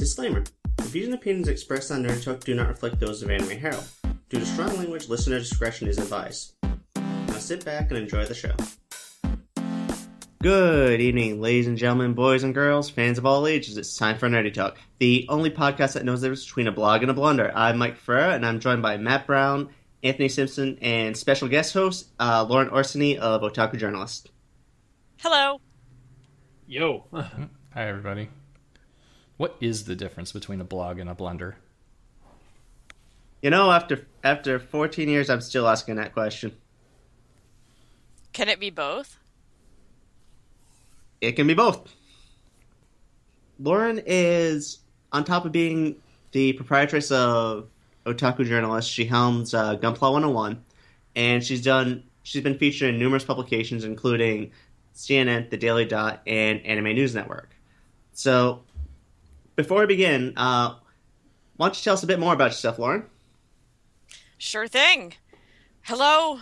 Disclaimer. The views and opinions expressed on Nerd Talk do not reflect those of Anime Herald. Due to strong language, listener discretion is advised. Now sit back and enjoy the show. Good evening, ladies and gentlemen, boys and girls, fans of all ages. It's time for Nerdy Talk, the only podcast that knows the difference between a blog and a blunder. I'm Mike Ferreira, and I'm joined by Matt Brown, Anthony Simpson, and special guest host, Lauren Orsini of Otaku Journalist. Hello. Yo. Hi, everybody. What is the difference between a blog and a blunder? You know, after 14 years, I'm still asking that question. Can it be both? It can be both. Lauren is, on top of being the proprietress of Otaku Journalist, she helms Gunpla 101, and she's been featured in numerous publications, including CNN, The Daily Dot, and Anime News Network. So, before we begin, why don't you tell us a bit more about yourself, Lauren? Sure thing. Hello,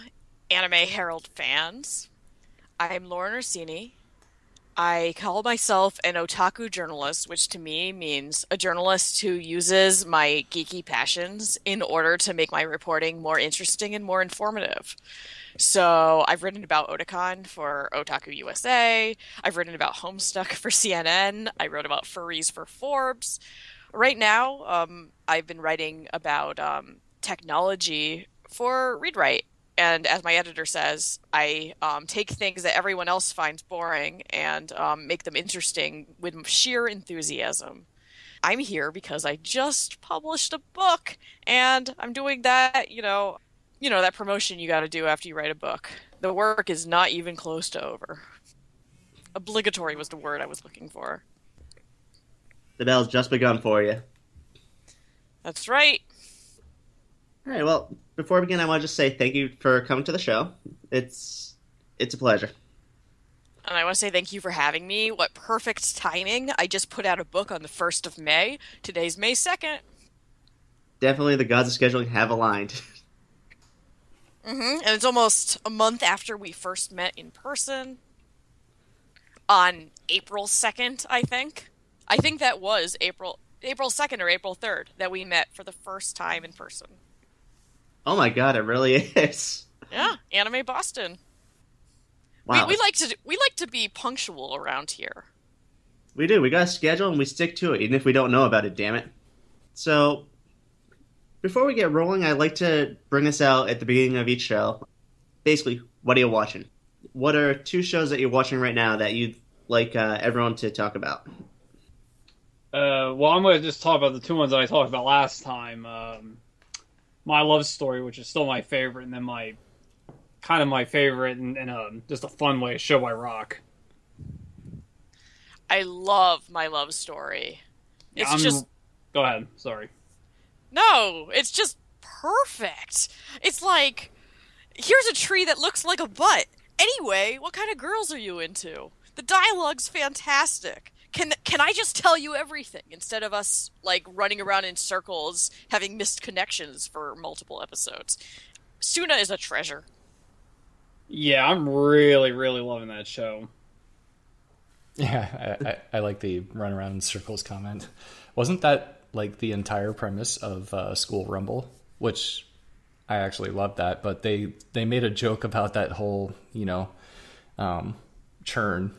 Anime Herald fans. I'm Lauren Orsini. I call myself an otaku journalist, which to me means a journalist who uses my geeky passions in order to make my reporting more interesting and more informative. So I've written about Otakon for Otaku USA. I've written about Homestuck for CNN. I wrote about furries for Forbes. Right now, I've been writing about technology for ReadWrite. And as my editor says, I take things that everyone else finds boring and make them interesting with sheer enthusiasm. I'm here because I just published a book, and I'm doing that, that promotion you got to do after you write a book. The work is not even close to over. Obligatory was the word I was looking for. The bell's just begun for you. That's right. All right, well, before we begin, I want to just say thank you for coming to the show. It's a pleasure. And I want to say thank you for having me. What perfect timing. I just put out a book on the 1st of May. Today's May 2nd. Definitely the gods of scheduling have aligned. And it's almost a month after we first met in person. On April 2nd, I think. I think that was April 2nd or April 3rd that we met for the first time in person. Oh my god, it really is. Yeah, Anime Boston. Wow. We like to be punctual around here. We do. We got a schedule and we stick to it, even if we don't know about it, damn it. So, before we get rolling, I'd like to bring us out at the beginning of each show. Basically, what are you watching? What are 2 shows that you're watching right now that you'd like everyone to talk about? Well, I'm going to just talk about the 2 ones that I talked about last time. My Love Story, which is still my favorite, and then my favorite and just a fun way, Show by Rock. I love My Love Story. Go ahead, sorry. No, it's just perfect. It's like, here's a tree that looks like a butt. Anyway, what kind of girls are you into? The dialogue's fantastic. Can I just tell you everything instead of us, running around in circles, having missed connections for multiple episodes? Suna is a treasure. Yeah, I'm really, really loving that show. Yeah, I like the run around in circles comment. Wasn't that, the entire premise of School Rumble? Which, I actually loved that, but they made a joke about that whole, churn.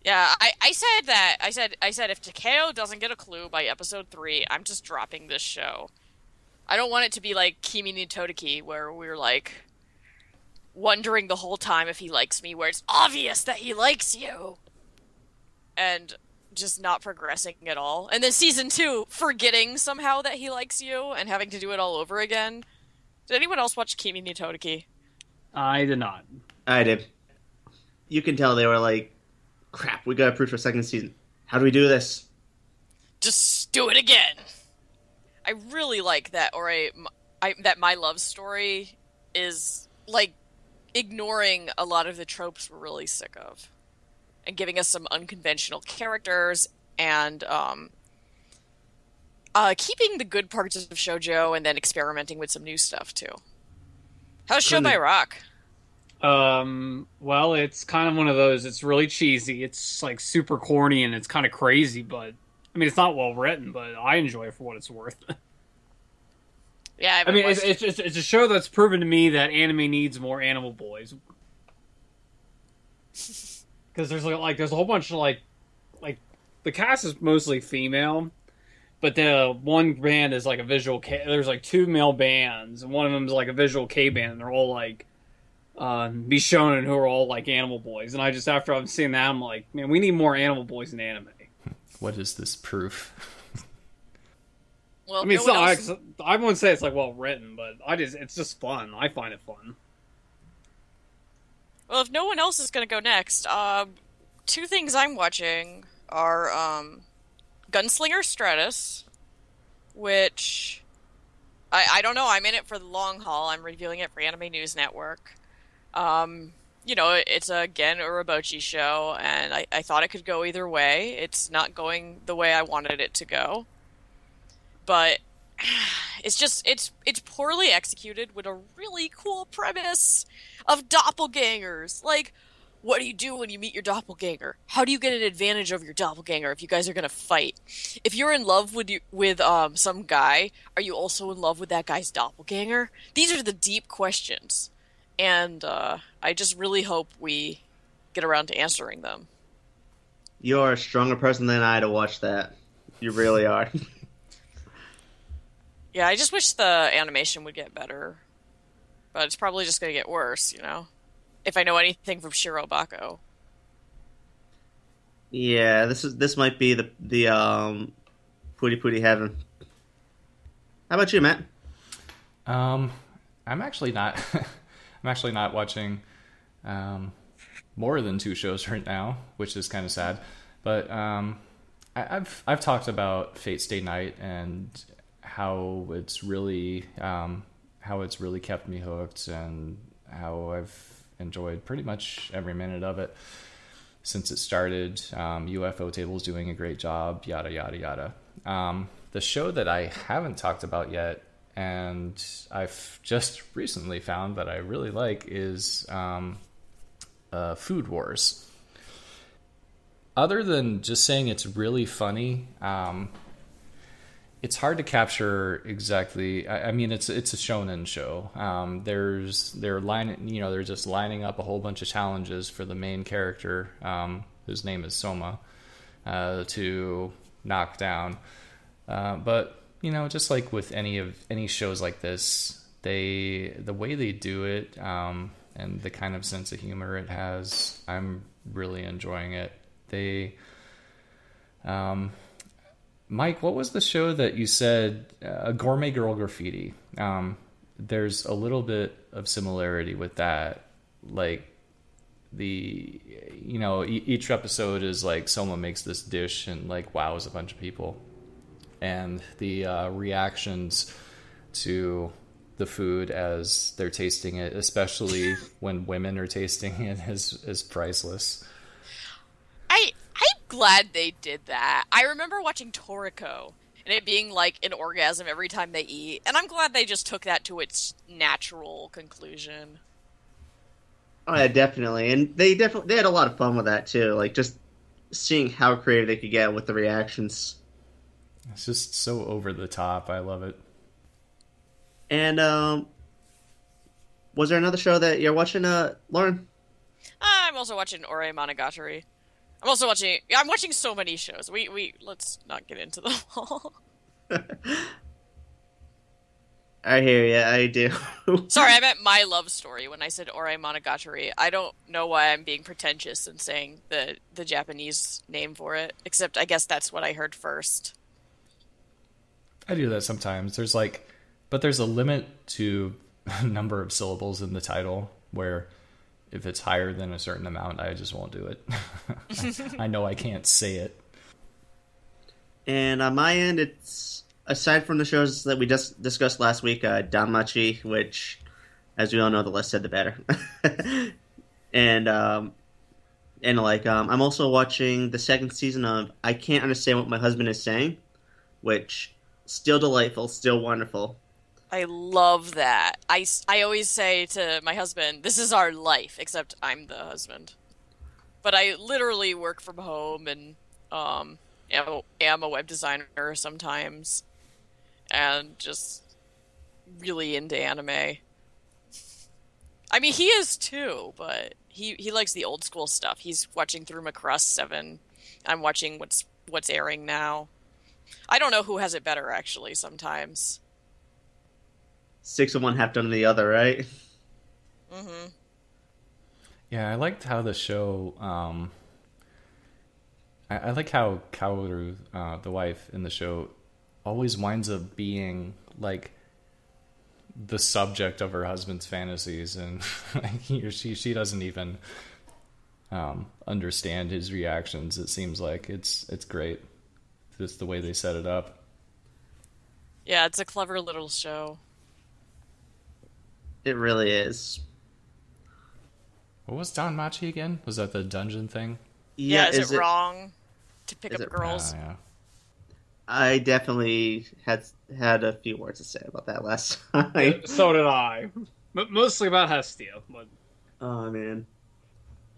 Yeah, I said that. I said if Takeo doesn't get a clue by episode 3, I'm just dropping this show. I don't want it to be like Kimi ni Todeki, where we're wondering the whole time if he likes me, where it's obvious that he likes you. And just not progressing at all. And then season 2, forgetting somehow that he likes you and having to do it all over again. Did anyone else watch Kimi ni Todeki? I did not. I did. You can tell they were like, crap, we got approved for a 2nd season. How do we do this? Just do it again. I really like that, that My Love Story is, ignoring a lot of the tropes we're really sick of. And giving us some unconventional characters, and keeping the good parts of shoujo, and then experimenting with some new stuff, too. How's Show by Rock? Well, it's kind of one of those. It's really cheesy. It's like super corny and it's kind of crazy, but I mean, it's not well written, but I enjoy it for what it's worth. Yeah, I I haven't mean, watched. it's a show that's proven to me that anime needs more animal boys. Because there's a whole bunch of like the cast is mostly female, but the one band is like a visual K. There's like two male bands, and one of them is like a visual K band, and they're all like Bishonen, who are all like animal boys. And I just after I've seen that, I'm like, man, we need more animal boys in anime. What is this proof? Well, I mean, no it's one not. else. I wouldn't say it's like well written, but it's just fun. I find it fun. Well, if no one else is going to go next, two things I'm watching are Gunslinger Stratus, which I don't know. I'm in it for the long haul. I'm reviewing it for Anime News Network. It's again a Urabochi show, and I thought it could go either way. It's not going the way I wanted it to go, but it's poorly executed with a really cool premise of doppelgangers. Like, what do you do when you meet your doppelganger? How do you get an advantage over your doppelganger if you guys are gonna fight? If you're in love with some guy, are you also in love with that guy's doppelganger? These are the deep questions, and I just really hope we get around to answering them. You're a stronger person than I to watch that. You really are. Yeah, I just wish the animation would get better, but it's probably just gonna get worse, if I know anything from Shiro Bako. Yeah, this might be the Pooty Pooty heaven. How about you, Matt? I'm actually not. I'm actually not watching more than two shows right now, which is kind of sad. But I've talked about Fate Stay Night and how it's really kept me hooked, and how I've enjoyed pretty much every minute of it since it started. UFO Table's doing a great job, yada yada yada. The show that I haven't talked about yet, and I've just recently found that I really like, is Food Wars. Other than just saying it's really funny, it's hard to capture exactly. I mean, it's a shonen show. They're just lining up a whole bunch of challenges for the main character, whose name is Soma, to knock down. But just like with any shows like this, the way they do it, and the kind of sense of humor it has, I'm really enjoying it. Mike, what was the show that you said, Gourmet Girl Graffiti? There's a little bit of similarity with that. Like, each episode is like someone makes this dish and like wows a bunch of people. And the reactions to the food as they're tasting it, especially when women are tasting it, is priceless. I'm glad they did that. I remember watching Toriko and it being like an orgasm every time they eat, and I'm glad they just took that to its natural conclusion. Oh yeah, definitely, and they had a lot of fun with that too. Like just seeing how creative they could get with the reactions. It's just so over the top. I love it. And was there another show that you're watching, Lauren? I'm also watching Ore Monogatari. I'm watching so many shows. We let's not get into them all. I hear you. I do. Sorry, I meant My Love Story when I said Ore Monogatari. I don't know why I'm being pretentious and saying the Japanese name for it, except I guess that's what I heard first. I do that sometimes. There's a limit to number of syllables in the title, where if it's higher than a certain amount, I just won't do it. I know I can't say it. And on my end, it's, aside from the shows that we just discussed last week, Danmachi, which, as we all know, the less said the better. and I'm also watching the second season of I Can't Understand What My Husband Is Saying, which still delightful, still wonderful. I love that. I always say to my husband, this is our life, except I'm the husband. But I literally work from home and um am a web designer sometimes and just really into anime. I mean, he is too, but he likes the old school stuff. He's watching through Macross 7. I'm watching what's airing now. I don't know who has it better actually sometimes. Six of one, half done of the other, right? Mhm. Yeah, I liked how the show. I like how Kaoru, the wife in the show, always winds up being like the subject of her husband's fantasies, and he or she doesn't even understand his reactions. It seems like it's great, just the way they set it up. Yeah, it's a clever little show. It really is. What was Don Machi again? Was that the dungeon thing? Yeah, is it wrong to pick is up it- girls? Yeah. I definitely had a few words to say about that last time. So did I. Mostly about Hestia, but Oh man,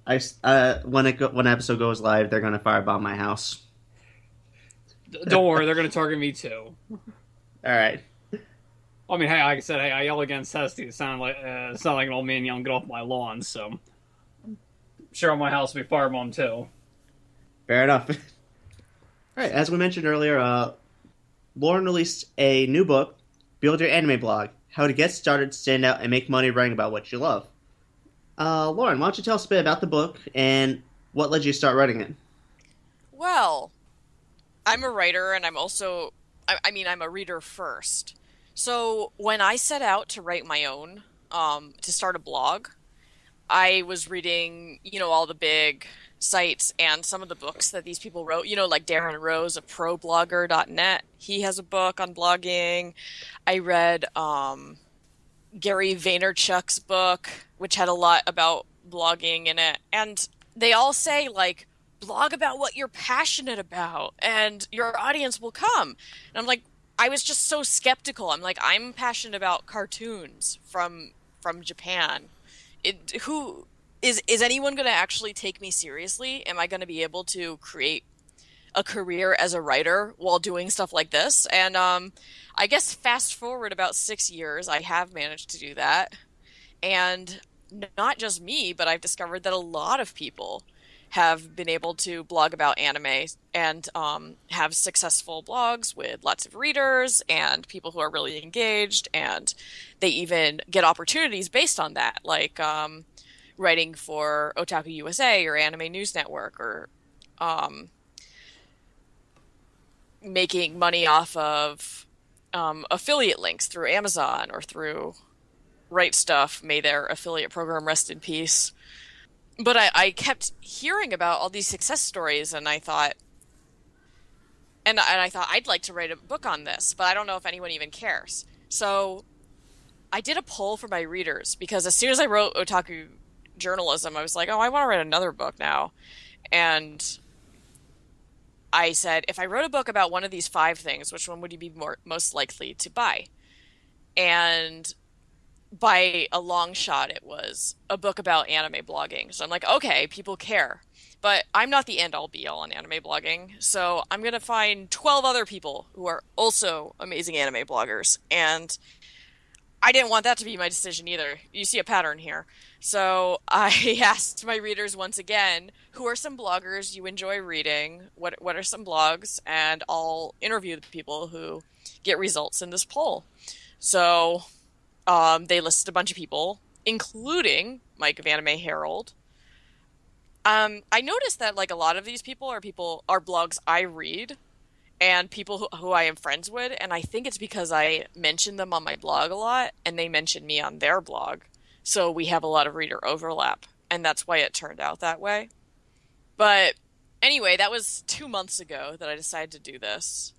when when episode goes live, they're gonna firebomb my house. don't worry, they're going to target me too. All right. I mean, hey, like I said, hey, I yell against Hestia. Sound like an old man yelling, "Get off my lawn!" So, I'm sure my house will be firebombed too. Fair enough. All right, as we mentioned earlier, Lauren released a new book, Build Your Anime Blog, How to Get Started, Stand Out, and Make Money Writing About What You Love. Lauren, why don't you tell us a bit about the book and what led you to start writing it? Well, I'm a writer and I'm also, I mean, I'm a reader first. So when I set out to write my own, to start a blog, I was reading, all the big sites and some of the books that these people wrote, like Darren Rose of ProBlogger.net. He has a book on blogging. I read Gary Vaynerchuk's book, which had a lot about blogging in it. And they all say, like, blog about what you're passionate about and your audience will come. And I'm like, I was just so skeptical. I'm like, I'm passionate about cartoons from Japan. Who is anyone going to actually take me seriously? Am I going to be able to create a career as a writer while doing stuff like this? And I guess fast forward about 6 years, I have managed to do that. And not just me, but I've discovered that a lot of people have been able to blog about anime and have successful blogs with lots of readers and people who are really engaged, and they even get opportunities based on that, like writing for Otaku USA or Anime News Network, or making money off of affiliate links through Amazon or through Right Stuff. May their affiliate program rest in peace. But I kept hearing about all these success stories, and I thought, I'd like to write a book on this, but I don't know if anyone even cares. So I did a poll for my readers, because as soon as I wrote Otaku Journalism, I was like, oh, I want to write another book now. And I said, if I wrote a book about one of these 5 things, which one would you be most likely to buy? And by a long shot, it was a book about anime blogging. So I'm like, okay, people care. But I'm not the end-all be-all on anime blogging. So I'm going to find 12 other people who are also amazing anime bloggers. And I didn't want that to be my decision either. You see a pattern here. So I asked my readers once again, who are some bloggers you enjoy reading? What are some blogs? And I'll interview the people who get results in this poll. So they listed a bunch of people, including Mike of Anime Herald. I noticed that like a lot of these people are blogs I read and people who I am friends with, and I think it's because I mention them on my blog a lot and they mention me on their blog. So we have a lot of reader overlap, and that's why it turned out that way. But anyway, that was 2 months ago that I decided to do this.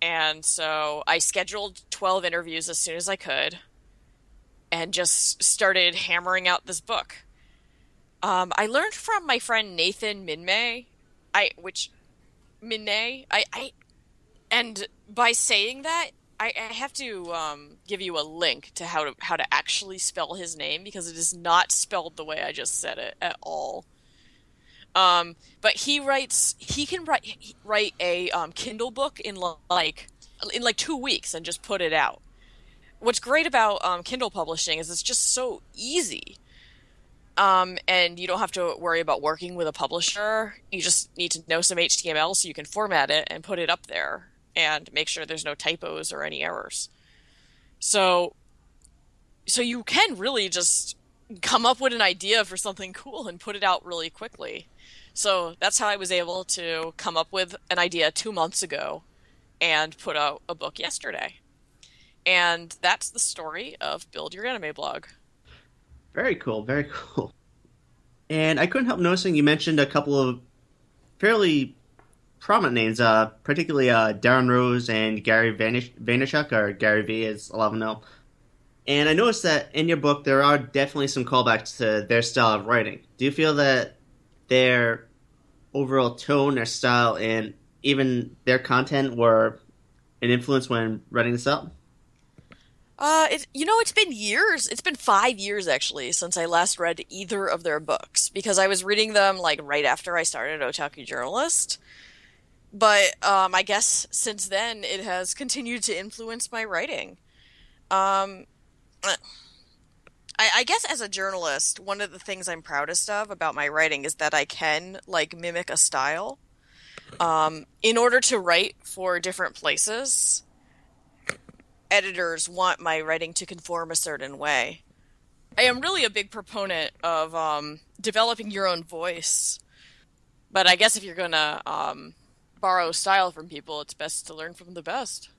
And so I scheduled 12 interviews as soon as I could and just started hammering out this book. I learned from my friend Nathan Minmay, and by saying that, I have to give you a link to how to actually spell his name because it is not spelled the way I just said it at all. But he can write a Kindle book in like 2 weeks and just put it out. What's great about Kindle publishing is it's just so easy. And you don't have to worry about working with a publisher. You just need to know some HTML so you can format it and put it up there and make sure there's no typos or any errors. So you can really just come up with an idea for something cool and put it out really quickly. So that's how I was able to come up with an idea 2 months ago and put out a book yesterday. And that's the story of Build Your Anime Blog. Very cool, very cool. And I couldn't help noticing you mentioned a couple of fairly prominent names, particularly Darren Rose and Gary Vaynerchuk, or Gary V, as a lot of them know. And I noticed that in your book there are definitely some callbacks to their style of writing. Do you feel that their overall tone, their style, and even their content were an influence when writing this up? It's been years. It's been 5 years actually since I last read either of their books because I was reading them like right after I started Otaku Journalist. But I guess since then it has continued to influence my writing. Um, I guess as a journalist, one of the things I'm proudest of about my writing is that I can like mimic a style. In order to write for different places, editors want my writing to conform a certain way. I am really a big proponent of developing your own voice. But I guess if you're gonna borrow style from people, it's best to learn from the best.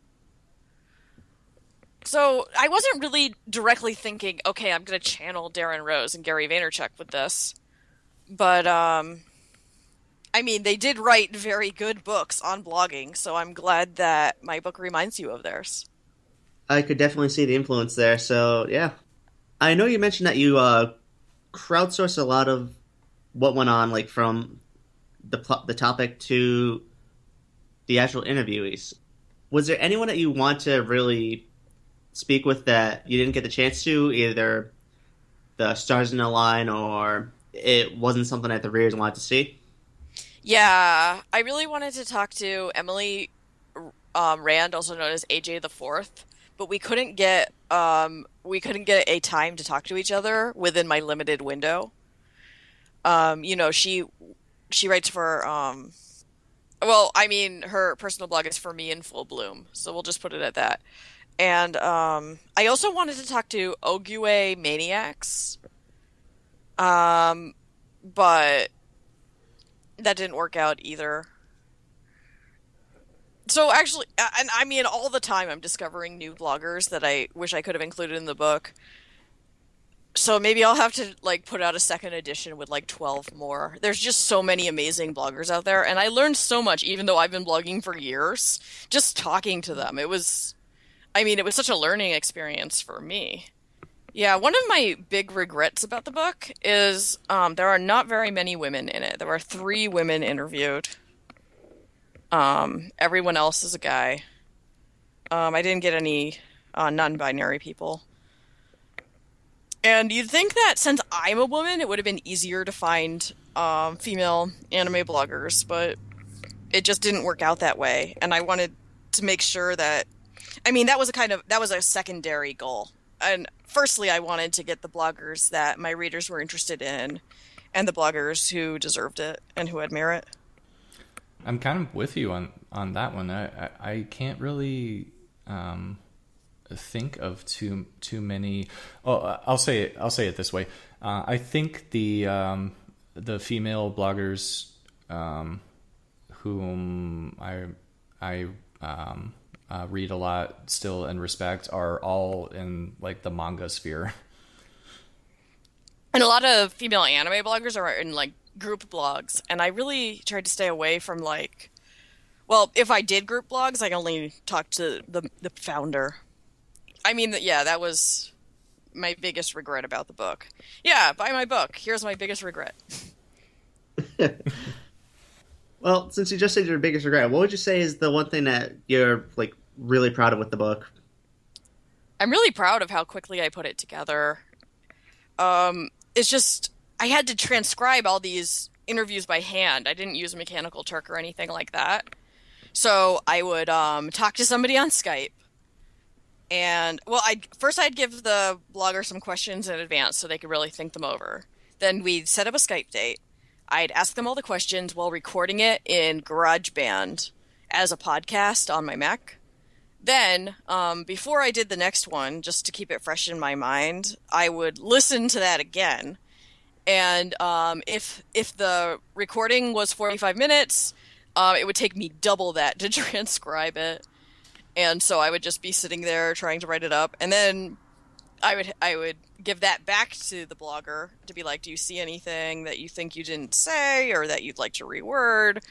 So I wasn't really directly thinking, okay, I'm gonna channel Darren Rose and Gary Vaynerchuk with this. But I mean, they did write very good books on blogging, so I'm glad that my book reminds you of theirs. I could definitely see the influence there, so yeah. I know you mentioned that you crowdsource a lot of what went on, like from the topic to the actual interviewees. Was there anyone that you want to really speak with that you didn't get the chance to, either the stars in the line or it wasn't something that the readers wanted to see? Yeah, I really wanted to talk to Emily Rand, also known as AJ the Fourth, but we couldn't get a time to talk to each other within my limited window. She writes for well, I mean, her personal blog is For Me in Full Bloom, so we'll just put it at that. And I also wanted to talk to Ogue Maniacs, but that didn't work out either. So actually, and I mean, all the time I'm discovering new bloggers that I wish I could have included in the book. So maybe I'll have to like put out a second edition with like 12 more. There's just so many amazing bloggers out there, and I learned so much even though I've been blogging for years, just talking to them. It was such a learning experience for me. Yeah, one of my big regrets about the book is there are not very many women in it. There are 3 women interviewed. Everyone else is a guy. I didn't get any non-binary people. And you'd think that since I'm a woman, it would have been easier to find female anime bloggers, but it just didn't work out that way. And I wanted to make sure that, that was a secondary goal. And firstly, I wanted to get the bloggers that my readers were interested in, and the bloggers who deserved it and who had merit. I'm kind of with you on that one. I can't really think of too many. Oh, I'll say it this way. I think the female bloggers whom I read a lot still and respect are all in like the manga sphere. And a lot of female anime bloggers are in like group blogs, and I really tried to stay away from if I did group blogs, I only talked to the founder. That was my biggest regret about the book. Yeah, buy my book. Here's my biggest regret. Well, since you just said your biggest regret, what would you say is the one thing that you're like really proud of with the book. I'm really proud of how quickly I put it together. It's just, I had to transcribe all these interviews by hand. I didn't use Mechanical Turk or anything like that. So I would talk to somebody on Skype. And, well, I'd give the blogger some questions in advance so they could really think them over. Then we'd set up a Skype date. I'd ask them all the questions while recording it in GarageBand as a podcast on my Mac. Then, before I did the next one, just to keep it fresh in my mind, I would listen to that again. And if the recording was 45 minutes, it would take me double that to transcribe it. And so I would just be sitting there trying to write it up. And then I would give that back to the blogger to be like, do you see anything that you think you didn't say or that you'd like to reword?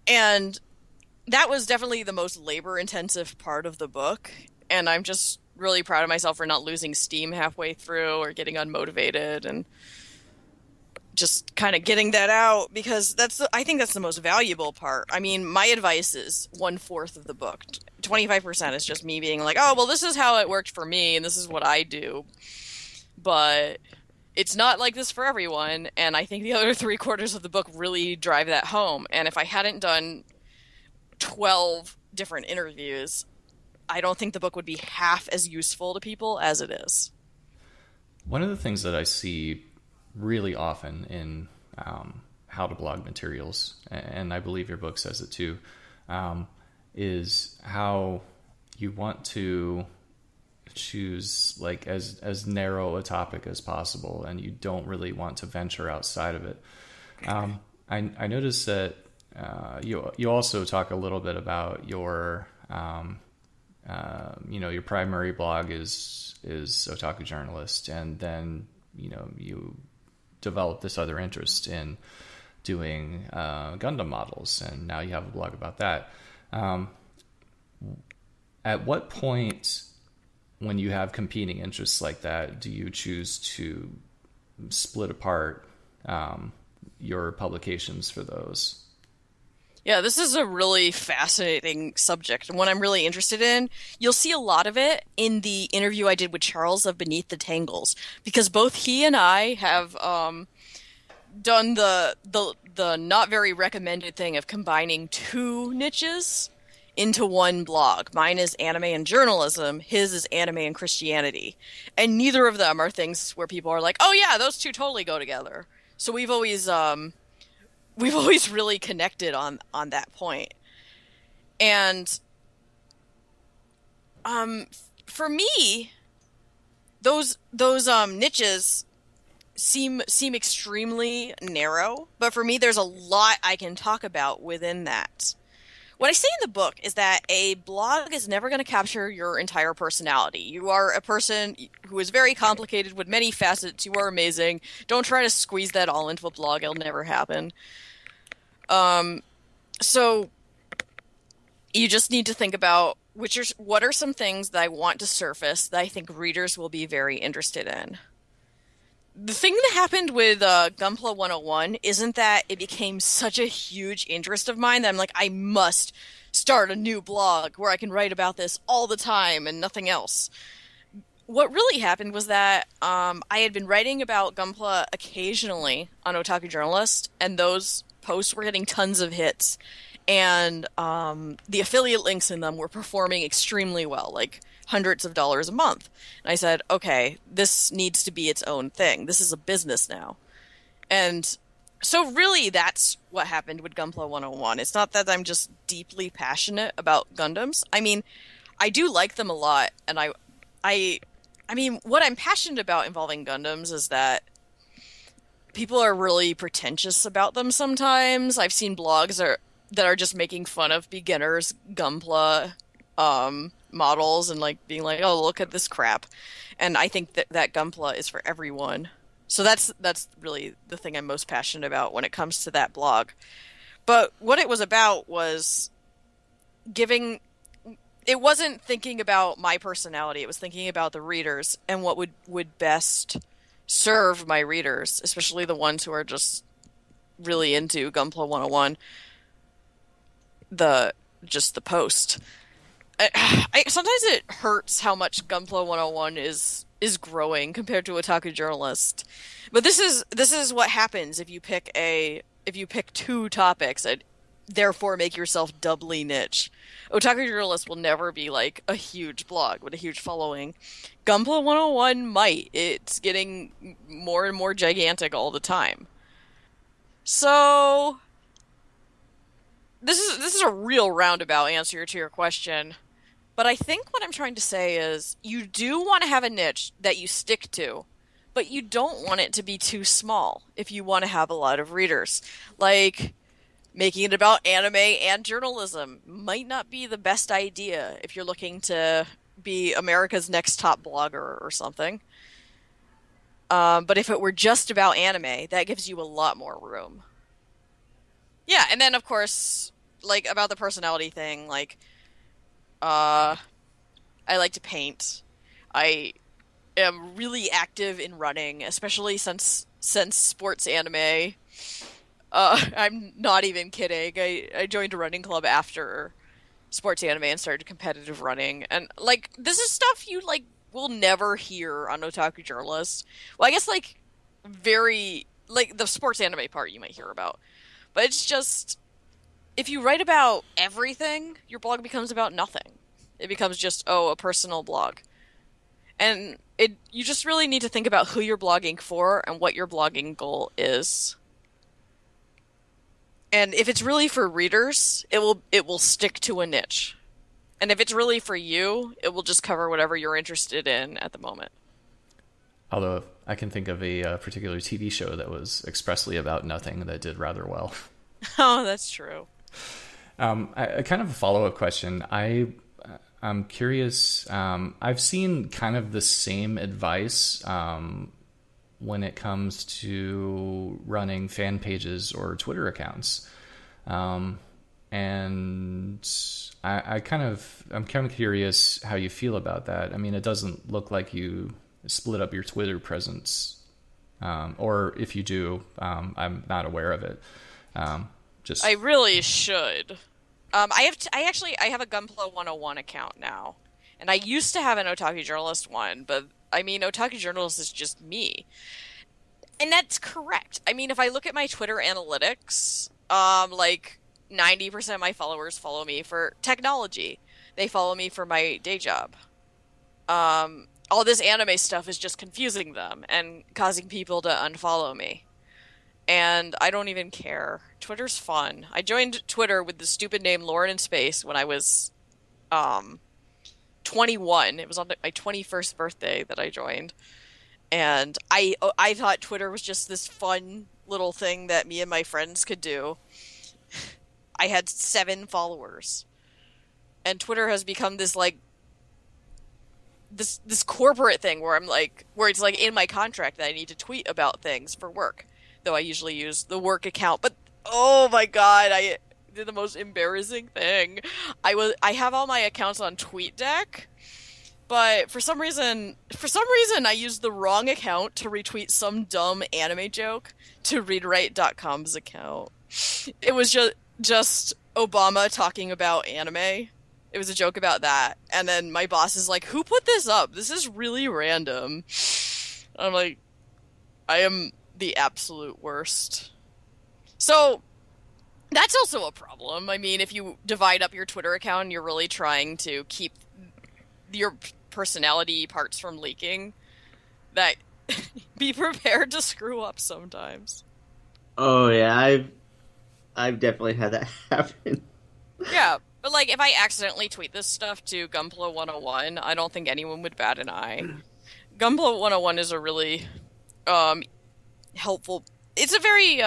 And that was definitely the most labor-intensive part of the book. And I'm just really proud of myself for not losing steam halfway through or getting unmotivated and just kind of getting that out, because I think that's the most valuable part. I mean, my advice is 1/4 of the book. 25% is just me being like, oh, well, this is how it worked for me, and this is what I do. But it's not like this for everyone, and I think the other 3/4 of the book really drive that home. And if I hadn't done 12 different interviews, I don't think the book would be half as useful to people as it is. One of the things that I see really often in how to blog materials, and I believe your book says it too, is how you want to choose like as narrow a topic as possible, and you don't really want to venture outside of it. I noticed that you also talk a little bit about your your primary blog is Otaku Journalist, and then you developed this other interest in doing Gundam models, and now you have a blog about that. At what point, when you have competing interests like that, do you choose to split apart your publications for those? Yeah, this is a really fascinating subject, and one I'm really interested in. You'll see a lot of it in the interview I did with Charles of Beneath the Tangles, because both he and I have done the not very recommended thing of combining two niches into one blog. Mine is anime and journalism, his is anime and Christianity. And neither of them are things where people are like, oh yeah, those two totally go together. So we've always really connected on that point. And for me, those niches seem extremely narrow, but for me there's a lot I can talk about within that. What I say in the book is that a blog is never going to capture your entire personality. You are a person who is very complicated with many facets. You are amazing. Don't try to squeeze that all into a blog. It'll never happen. So you just need to think about what are some things that I want to surface that I think readers will be very interested in. The thing that happened with Gunpla 101 isn't that it became such a huge interest of mine that I'm like, I must start a new blog where I can write about this all the time and nothing else. What really happened was that I had been writing about Gunpla occasionally on Otaku Journalist, and those posts were getting tons of hits. And the affiliate links in them were performing extremely well, like hundreds of dollars a month. And I said, okay, this needs to be its own thing. This is a business now. And so really that's what happened with Gunpla 101. It's not that I'm just deeply passionate about Gundams. I mean, I do like them a lot. And I mean, what I'm passionate about involving Gundams is that people are really pretentious about them sometimes. I've seen blogs that are just making fun of beginners Gunpla models and like being like, oh, look at this crap. And I think that Gunpla is for everyone. So that's really the thing I'm most passionate about when it comes to that blog. But what it was about was it wasn't thinking about my personality. It was thinking about the readers and what would best serve my readers, especially the ones who are just really into Gunpla 101, the post. Sometimes it hurts how much Gunpla 101 is growing compared to Otaku Journalist. But this is what happens if you pick two topics and therefore make yourself doubly niche. Otaku Journalist will never be like a huge blog with a huge following. Gunpla 101 might. It's getting more and more gigantic all the time. So this is a real roundabout answer to your question. But I think what I'm trying to say is you do want to have a niche that you stick to, but you don't want it to be too small if you want to have a lot of readers. Like, making it about anime and journalism might not be the best idea if you're looking to be America's next top blogger or something. But if it were just about anime, that gives you a lot more room. Yeah, and then, of course, like, about the personality thing, like, I like to paint. I am really active in running, especially since sports anime. I'm not even kidding. I joined a running club after sports anime and started competitive running. And, like, this is stuff you, like, will never hear on Otaku Journalist. Well, I guess, like, the sports anime part you might hear about. But it's just, if you write about everything, your blog becomes about nothing. It becomes just, a personal blog. And you just really need to think about who you're blogging for and what your blogging goal is. And if it's really for readers, it will stick to a niche. And if it's really for you, it will just cover whatever you're interested in at the moment. Although I can think of a particular TV show that was expressly about nothing that did rather well. Oh, that's true. I kind of a follow-up question. I'm curious. I've seen kind of the same advice when it comes to running fan pages or Twitter accounts. And I'm kind of curious how you feel about that. I mean, it doesn't look like you split up your Twitter presence, or if you do, I'm not aware of it. I really should. I have a Gunpla 101 account now, and I used to have an Otaku Journalist one, but I mean, Otaku Journalist is just me. And that's correct. I mean, if I look at my Twitter analytics, like 90% of my followers follow me for technology. They follow me for my day job. All this anime stuff is just confusing them and causing people to unfollow me. And I don't even care. Twitter's fun. I joined Twitter with the stupid name Lauren in Space when I was 21. It was on my 21st birthday that I joined. And I thought Twitter was just this fun little thing that me and my friends could do. I had 7 followers. And Twitter has become this, like, this corporate thing where it's like in my contract that I need to tweet about things for work. Though I usually use the work account. But, oh my god, I did the most embarrassing thing. I have all my accounts on TweetDeck, but for some reason I used the wrong account to retweet some dumb anime joke to readwrite.com's account. It was just Obama talking about anime. It was a joke about that. And then my boss is like, who put this up? This is really random. I'm like, I am the absolute worst. So that's also a problem. I mean, if you divide up your Twitter account and you're really trying to keep your personality parts from leaking, that be prepared to screw up sometimes. Oh yeah, I've definitely had that happen. Yeah, but like if I accidentally tweet this stuff to Gunpla 101, I don't think anyone would bat an eye. Gunpla 101 is a really helpful. It's a very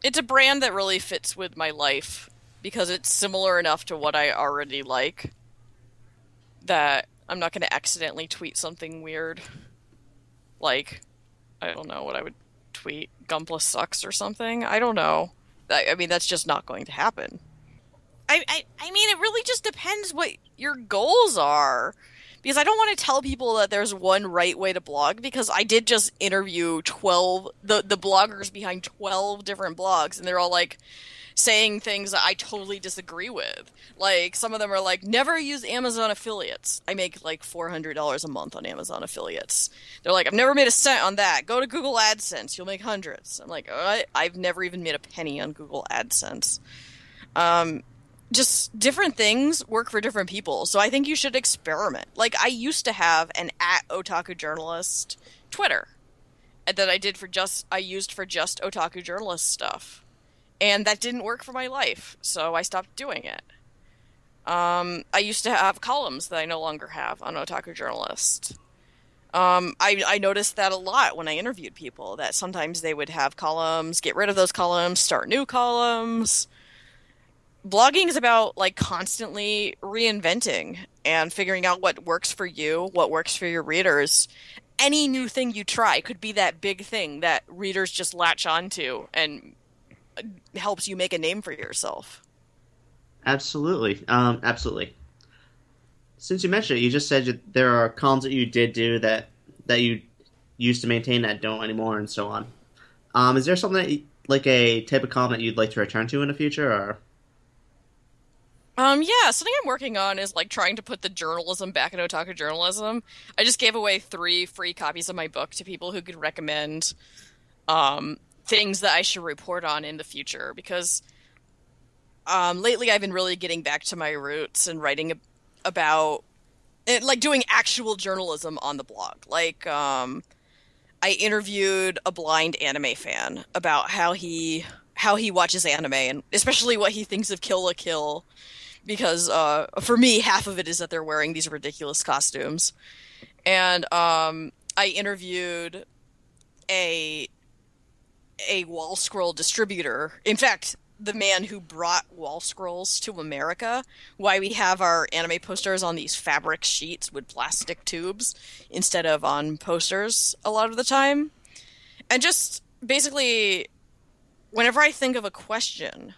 it's a brand that really fits with my life because it's similar enough to what I already like that I'm not going to accidentally tweet something weird. Like, I don't know what I would tweet. Gunpla sucks or something. I don't know. I mean, that's just not going to happen. I mean, it really just depends what your goals are. Because I don't want to tell people that there's one right way to blog, because I did just interview the bloggers behind 12 different blogs, and they're all like, saying things that I totally disagree with. Like, some of them are like, never use Amazon affiliates. I make like $400 a month on Amazon affiliates. They're like, I've never made a cent on that. Go to Google AdSense. You'll make hundreds. I'm like, all right, I've never even made a penny on Google AdSense. Just different things work for different people. So I think you should experiment. Like, I used to have an @Otaku Journalist Twitter that I used for just Otaku Journalist stuff. And that didn't work for my life, so I stopped doing it. I used to have columns that I no longer have on Otaku Journalist. I noticed that a lot when I interviewed people, that sometimes they would have columns, get rid of those columns, start new columns. Blogging is about, like, constantly reinventing and figuring out what works for you, what works for your readers. Any new thing you try could be that big thing that readers just latch onto and helps you make a name for yourself. Absolutely. Absolutely. Since you mentioned it, you just said there are columns that you did do that you used to maintain that don't anymore, and so on. Is there something that like a type of column that you'd like to return to in the future, or? Yeah, something I'm working on is, like, trying to put the journalism back in Otaku Journalism. I just gave away 3 free copies of my book to people who could recommend things that I should report on in the future, because lately I've been really getting back to my roots and writing about it, like doing actual journalism on the blog. Like, I interviewed a blind anime fan about how he watches anime, and especially what he thinks of Kill la Kill, because for me, half of it is that they're wearing these ridiculous costumes. And I interviewed a wall scroll distributor. In fact, the man who brought wall scrolls to America, why we have our anime posters on these fabric sheets with plastic tubes instead of on posters a lot of the time. And just basically, whenever I think of a question,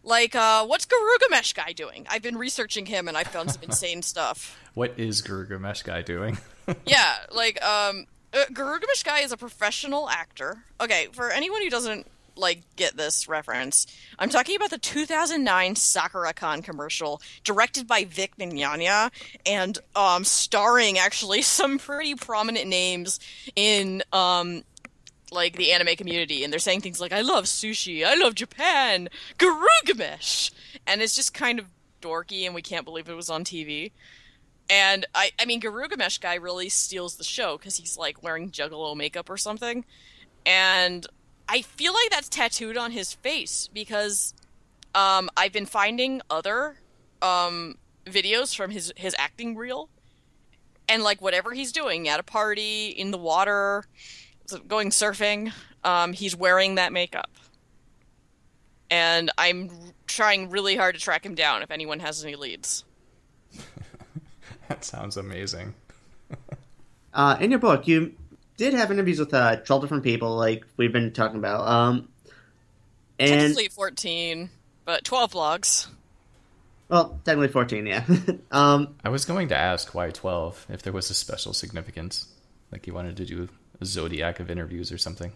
like, what's Garugamesh guy doing? I've been researching him and I found some insane stuff. What is Garugamesh guy doing? Yeah, like, Garugamesh guy is a professional actor. Okay, for anyone who doesn't, like, get this reference, I'm talking about the 2009 Sakura-Con commercial, directed by Vic Mignogna, and starring, actually, some pretty prominent names in, like, the anime community, and they're saying things like, I love sushi, I love Japan, Garugamesh! And it's just kind of dorky, and we can't believe it was on TV. And, I mean, Garugamesh guy really steals the show, because he's, like, wearing Juggalo makeup or something. And I feel like that's tattooed on his face, because I've been finding other videos from his acting reel, and, like, whatever he's doing, at a party, in the water, going surfing, he's wearing that makeup. And I'm trying really hard to track him down if anyone has any leads. That sounds amazing. In your book, you did have interviews with 12 different people, like we've been talking about. And technically 14, but 12 blogs. Well, technically 14, yeah. I was going to ask why 12, if there was a special significance. Like you wanted to do a zodiac of interviews or something.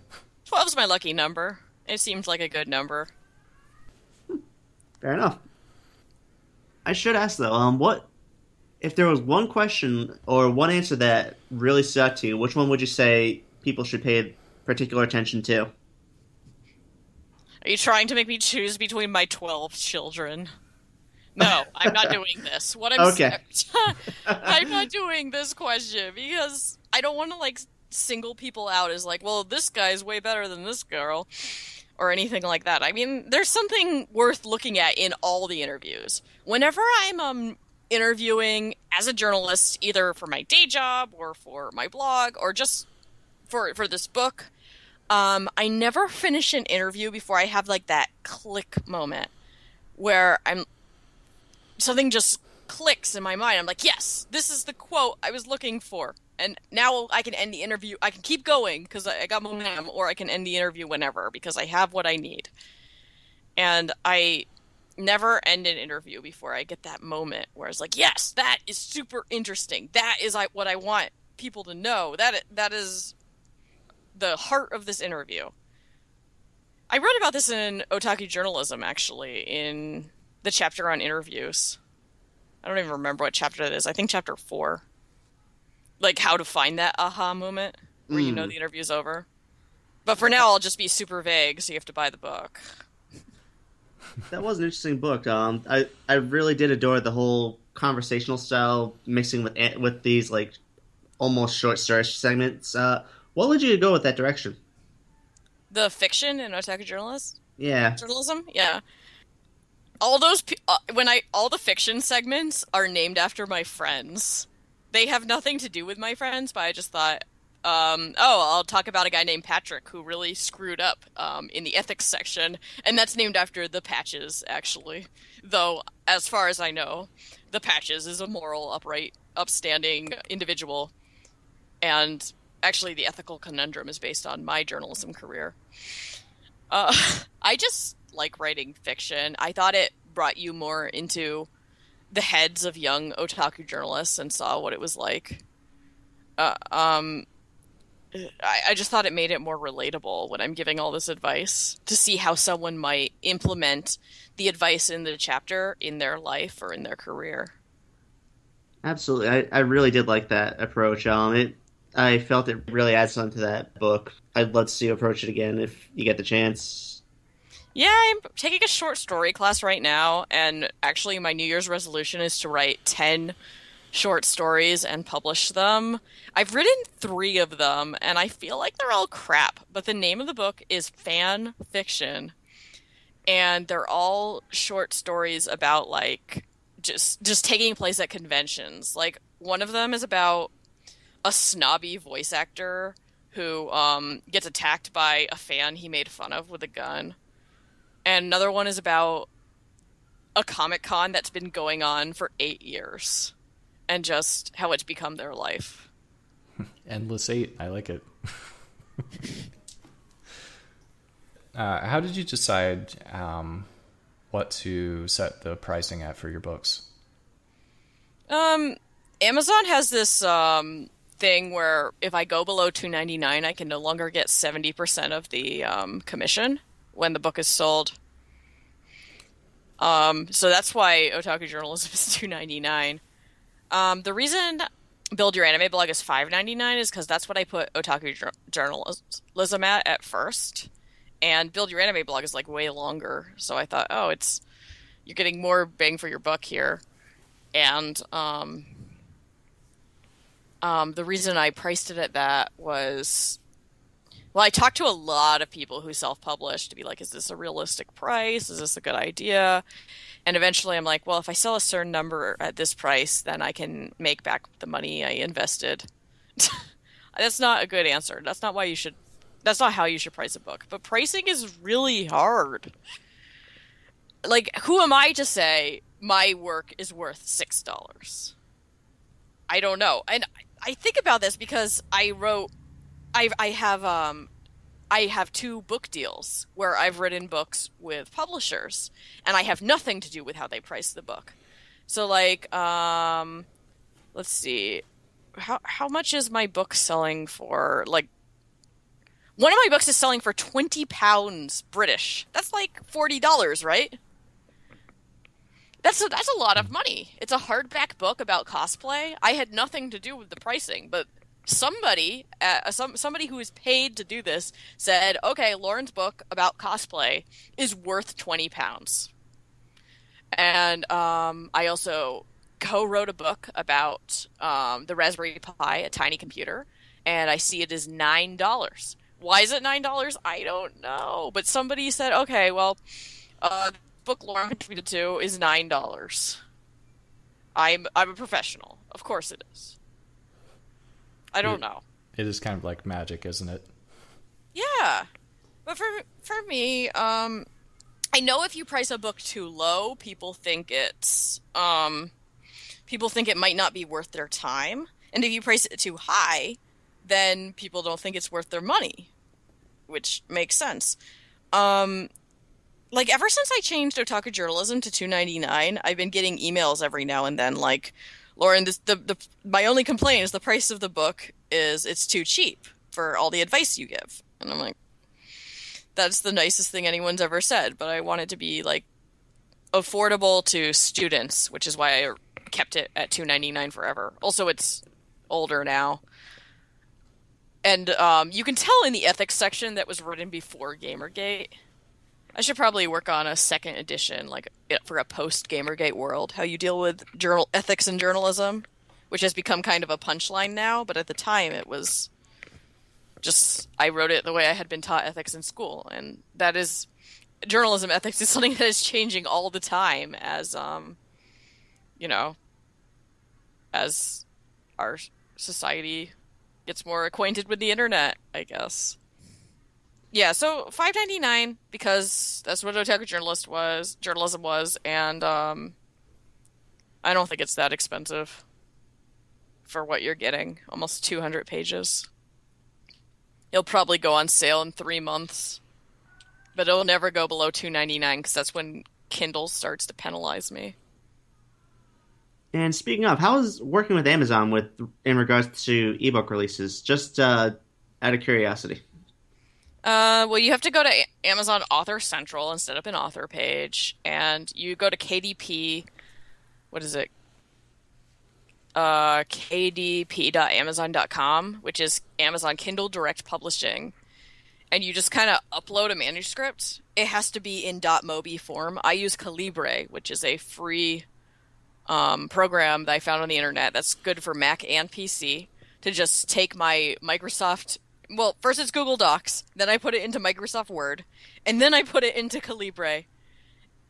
12's my lucky number. It seems like a good number. Fair enough. I should ask, though, what if there was one question or one answer that really stuck to you, which one would you say people should pay particular attention to? Are you trying to make me choose between my 12 children? No, I'm not doing this. Okay. I'm not doing this question because I don't want to, like, single people out as, like, well, this guy's way better than this girl or anything like that. I mean, there's something worth looking at in all the interviews. Whenever I'm interviewing as a journalist, either for my day job or for my blog or just for this book, I never finish an interview before I have, like, that click moment where something just clicks in my mind. I'm like, yes, this is the quote I was looking for. And now I can end the interview. I can keep going because I got momentum, or I can end the interview whenever because I have what I need. And I never end an interview before I get that moment where it's like, yes, that is super interesting. That is what I want people to know. That is the heart of this interview. I wrote about this in Otaku Journalism, actually, in the chapter on interviews. I don't even remember what chapter it is. I think chapter 4. Like how to find that aha moment where you know Mm. the interview's over. But for now, I'll just be super vague, so you have to buy the book. That was an interesting book. I really did adore the whole conversational style mixing with these like almost short story segments. What led you to go with that direction? The fiction in Otaku Journalist? Yeah, Journalism? Yeah. All the fiction segments are named after my friends. They have nothing to do with my friends, but I just thought, I'll talk about a guy named Patrick who really screwed up in the ethics section, and that's named after the Patches, actually. Though, as far as I know, the Patches is a moral, upright, upstanding individual, and actually the ethical conundrum is based on my journalism career. Uh, I just like writing fiction. I thought it brought you more into the heads of young otaku journalists and saw what it was like. Uh, um, I just thought it made it more relatable when I'm giving all this advice to see how someone might implement the advice in the chapter in their life or in their career. absolutely. I really did like that approach. I felt it really adds something to that book. I'd love to see you approach it again if you get the chance. Yeah, I'm taking a short story class right now, and actually my New Year's resolution is to write 10 short stories and publish them. I've written 3 of them, and I feel like they're all crap, but the name of the book is Fan Fiction, and they're all short stories about, like, just taking place at conventions. Like, one of them is about a snobby voice actor who gets attacked by a fan he made fun of with a gun. And another one is about a Comic Con that's been going on for 8 years and just how it's become their life. Endless 8. I like it. How did you decide what to set the pricing at for your books? Amazon has this thing where if I go below $2.99, I can no longer get 70% of the commission when the book is sold. So that's why Otaku Journalism is $2.99. The reason Build Your Anime blog is $5.99 is because that's what I put Otaku Journalism at first. And Build Your Anime blog is like way longer. So I thought, you're getting more bang for your buck here. And the reason I priced it at that was, well, I talked to a lot of people who self-publish to be like, is this a realistic price? Is this a good idea? And eventually I'm like, well, if I sell a certain number at this price, then I can make back the money I invested. That's not a good answer. That's not how you should price a book. But pricing is really hard. Like, who am I to say my work is worth $6? I don't know. And I think about this because I have 2 book deals where I've written books with publishers, and I have nothing to do with how they price the book. So, like, let's see, how much is my book selling for? Like, one of my books is selling for £20 British. That's like $40, right? That's a lot of money. It's a hardback book about cosplay. I had nothing to do with the pricing, but somebody who is paid to do this said, okay, Lauren's book about cosplay is worth £20. And I also co-wrote a book about the Raspberry Pi, a tiny computer, and I see it as $9. Why is it $9? I don't know. But somebody said, okay, well, the book Lauren contributed to is $9. I'm a professional. Of course it is. I don't know. It is kind of like magic, isn't it? Yeah. But for me, I know if you price a book too low, people think it might not be worth their time. And if you price it too high, then people don't think it's worth their money, which makes sense. Like, ever since I changed Otaku Journalism to $2.99, I've been getting emails every now and then, like, Lauren, my only complaint is the price of the book is it's too cheap for all the advice you give. And I'm like, That's the nicest thing anyone's ever said, but I want it to be like affordable to students, which is why I kept it at $2.99 forever. Also, it's older now. And you can tell in the ethics section that was written before Gamergate. I should probably work on a second edition, like for a post-Gamergate world, how you deal with journal ethics in journalism, which has become kind of a punchline now, but at the time it was just, I wrote it the way I had been taught ethics in school, and that is, journalism ethics is something that is changing all the time as, you know, as our society gets more acquainted with the internet, I guess. Yeah, so $5.99 because that's what Otaku journalism was, and I don't think it's that expensive for what you're getting. Almost 200 pages. It'll probably go on sale in 3 months, but it'll never go below $2.99 because that's when Kindle starts to penalize me. And speaking of, how is working with Amazon in regards to ebook releases? Just out of curiosity. Well, you have to go to Amazon Author Central and set up an author page, and you go to KDP. What is it? kdp.amazon.com, which is Amazon Kindle Direct Publishing, and you just kind of upload a manuscript. It has to be in .mobi form. I use Calibre, which is a free program that I found on the internet that's good for Mac and PC, to just take my Microsoft. Well, first it's Google Docs, then I put it into Microsoft Word, and then I put it into Calibre,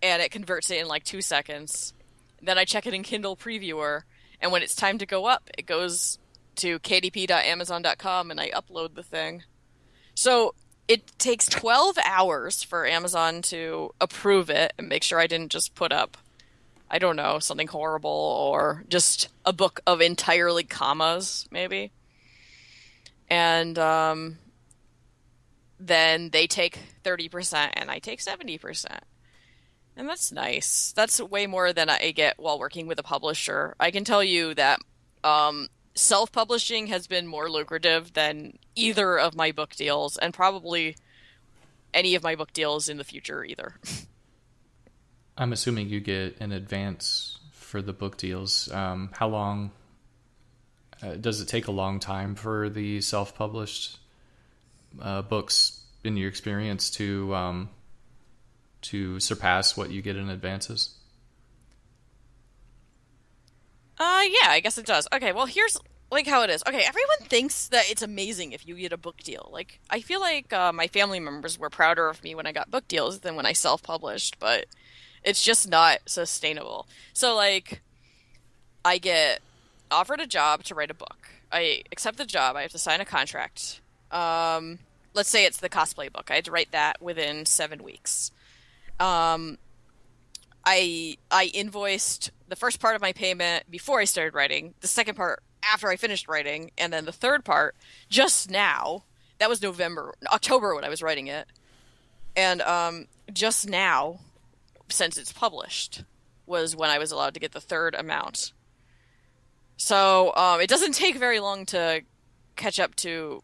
and it converts it in like 2 seconds. Then I check it in Kindle Previewer, and when it's time to go up, it goes to kdp.amazon.com, and I upload the thing. So it takes 12 hours for Amazon to approve it and make sure I didn't just put up, I don't know, something horrible, or just a book of entirely commas, maybe. And then they take 30% and I take 70%. And that's nice. That's way more than I get while working with a publisher. I can tell you that self-publishing has been more lucrative than either of my book deals, and probably any of my book deals in the future either. I'm assuming you get an advance for the book deals. How long does it take? A long time for the self-published books, in your experience, to surpass what you get in advances? Yeah, I guess it does. Okay, well, here's like how it is. Okay, everyone thinks that it's amazing if you get a book deal. Like, I feel like my family members were prouder of me when I got book deals than when I self-published, but it's just not sustainable. So, like, I get offered a job to write a book. I accept the job. I have to sign a contract. Let's say it's the cosplay book. I had to write that within 7 weeks. I invoiced the first part of my payment before I started writing, the second part after I finished writing, and then the third part just now. That was October when I was writing it. And just now, since it's published, was when I was allowed to get the third amount. So it doesn't take very long to catch up to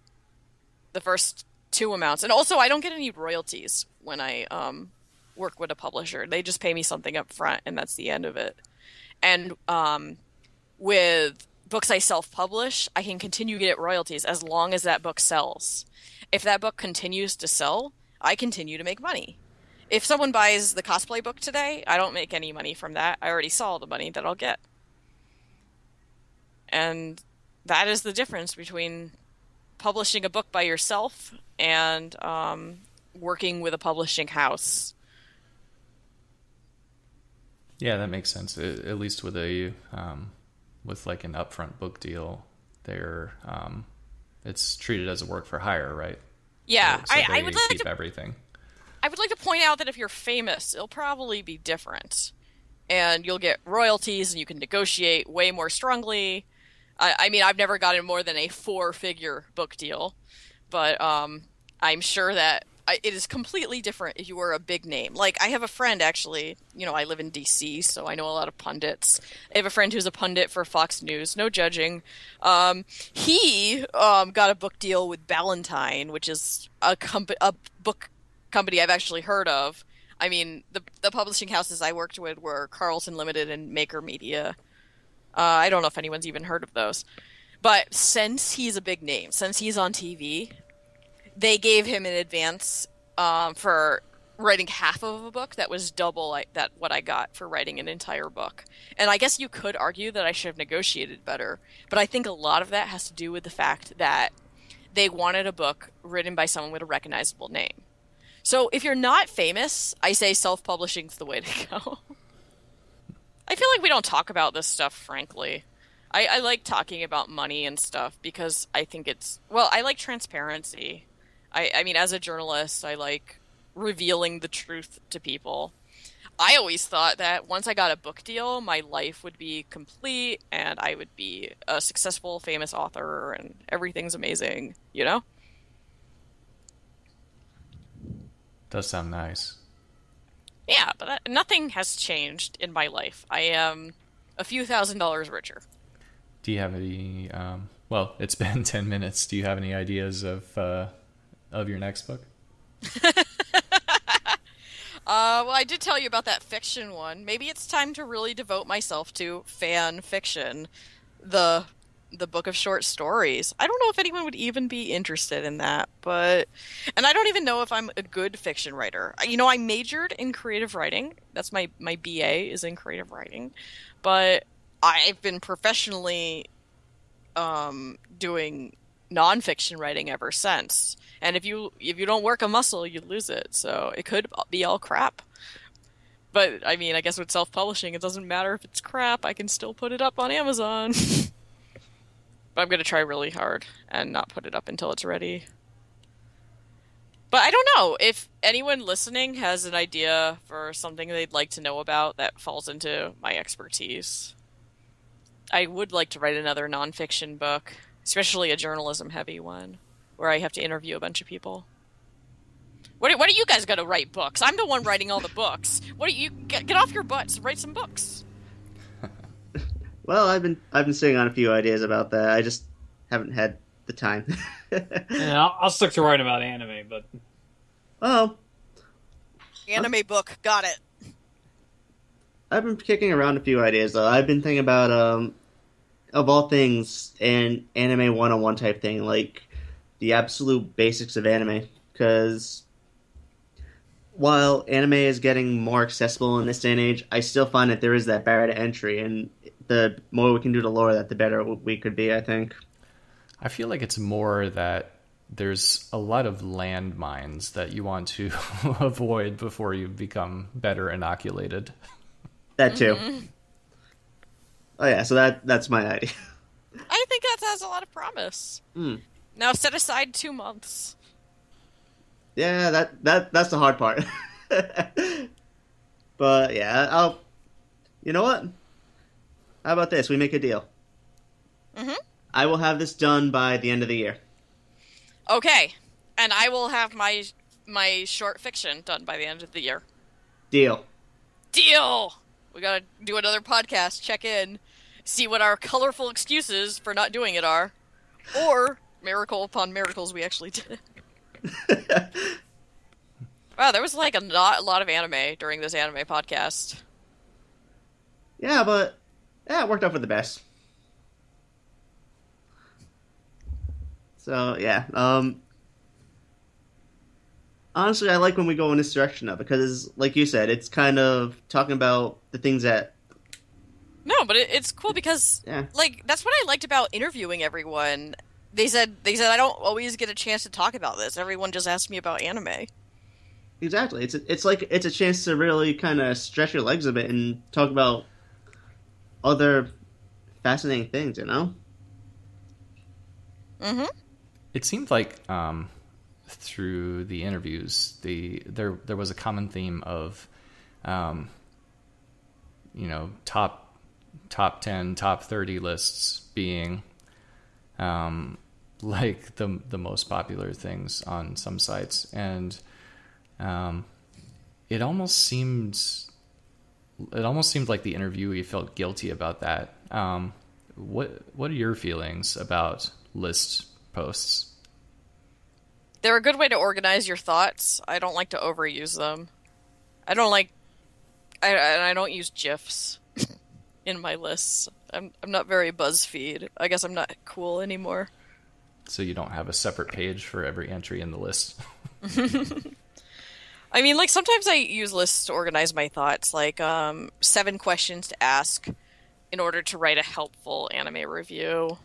the first two amounts. And also, I don't get any royalties when I work with a publisher. They just pay me something up front, and that's the end of it. And with books I self-publish, I can continue to get royalties as long as that book sells. If that book continues to sell, I continue to make money. If someone buys the cosplay book today, I don't make any money from that. I already saw the money that I'll get. And that is the difference between publishing a book by yourself and working with a publishing house. Yeah, that makes sense. At least with a with like an upfront book deal, there it's treated as a work for hire, right? Yeah, so I would like keep to. everything. I would like to point out that if you're famous, it'll probably be different, and you'll get royalties, and you can negotiate way more strongly. I mean, I've never gotten more than a 4-figure book deal, but I'm sure that it is completely different if you were a big name. Like, I have a friend, actually, I live in DC, so I know a lot of pundits. I have a friend who's a pundit for Fox News, no judging. He got a book deal with Ballantine, which is a book company I've actually heard of. I mean, the publishing houses I worked with were Carlson Limited and Maker Media. I don't know if anyone's even heard of those. But since he's a big name, since he's on TV, they gave him an advance for writing half of a book that was double what I got for writing an entire book. And I guess you could argue that I should have negotiated better, but I think a lot of that has to do with the fact that they wanted a book written by someone with a recognizable name. So if you're not famous, I say self-publishing's the way to go. I feel like we don't talk about this stuff, frankly. I like talking about money and stuff because I think I like transparency. I mean, as a journalist, I like revealing the truth to people. I always thought that once I got a book deal, my life would be complete and I would be a successful, famous author and everything's amazing, you know? Does sound nice. Yeah, but nothing has changed in my life. I am a few $1,000s richer. Do you have any, well, it's been 10 minutes. Do you have any ideas of your next book? Well, I did tell you about that fiction one. Maybe it's time to really devote myself to fan fiction, the book of short stories. I don't know if anyone would even be interested in that, and I don't even know if I'm a good fiction writer. You know, I majored in creative writing. That's my BA is in creative writing, but I've been professionally doing nonfiction writing ever since. And if you don't work a muscle, you lose it. So it could be all crap. But I mean, I guess with self-publishing, it doesn't matter if it's crap. I can still put it up on Amazon. But I'm going to try really hard and not put it up until it's ready. But I don't know if anyone listening has an idea for something they'd like to know about that falls into my expertise. I would like to write another nonfiction book, especially a journalism-heavy one, where I have to interview a bunch of people. What are you guys going to write books? I'm the one writing all the books. What do you get off your butts? Write some books. Well, I've been sitting on a few ideas about that. I just haven't had the time. Yeah, I'll stick to writing about anime, but Oh, Anime book, got it. I've been kicking around a few ideas though. I've been thinking about of all things, an anime 101 type thing, like the absolute basics of anime. Because while anime is getting more accessible in this day and age, I still find that there is that barrier to entry, and the more we can do to lower that, the better we could be, I think. I feel like it's more that there's a lot of landmines that you want to avoid before you become better inoculated. That too. Mm-hmm. Oh yeah, so that's my idea. I think that has a lot of promise. Now set aside 2 months. Yeah, that's the hard part. But yeah, you know what? How about this? We make a deal. Mm-hmm. I will have this done by the end of the year. Okay, and I will have my short fiction done by the end of the year. Deal. We gotta do another podcast, check in, see what our colorful excuses for not doing it are. Or, miracle upon miracles, we actually did it. Wow, there was like a lot of anime during this anime podcast. Yeah, but it worked out for the best. So, yeah. Honestly, I like when we go in this direction now, because, like you said, it's kind of talking about the things that... No, but it's cool because, like, that's what I liked about interviewing everyone. They said I don't always get a chance to talk about this. Everyone just asks me about anime. Exactly. It's like it's a chance to really kind of stretch your legs a bit and talk about other fascinating things, you know? Mm-hmm. It seemed like through the interviews, there was a common theme of, top 10, top 30 lists being like the most popular things on some sites, and it almost seemed like the interviewee felt guilty about that. What are your feelings about list posts? They're a good way to organize your thoughts. I don't like to overuse them. I don't like I don't use GIFs in my lists. I'm not very BuzzFeed. I guess I'm not cool anymore. So you don't have a separate page for every entry in the list. I mean, like, sometimes I use lists to organize my thoughts, like 7 questions to ask in order to write a helpful anime review.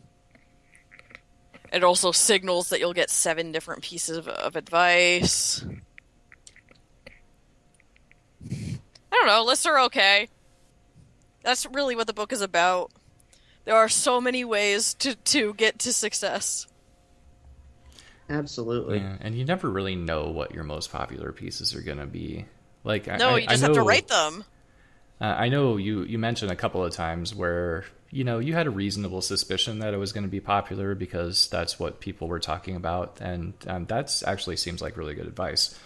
It also signals that you'll get 7 different pieces of advice. I don't know, lists are okay. That's really what the book is about. There are so many ways to get to success. Absolutely. Yeah, and you never really know what your most popular pieces are going to be. Like, No, you just have to write them. I know you mentioned a couple of times where, you had a reasonable suspicion that it was going to be popular because that's what people were talking about, and that's actually seems like really good advice.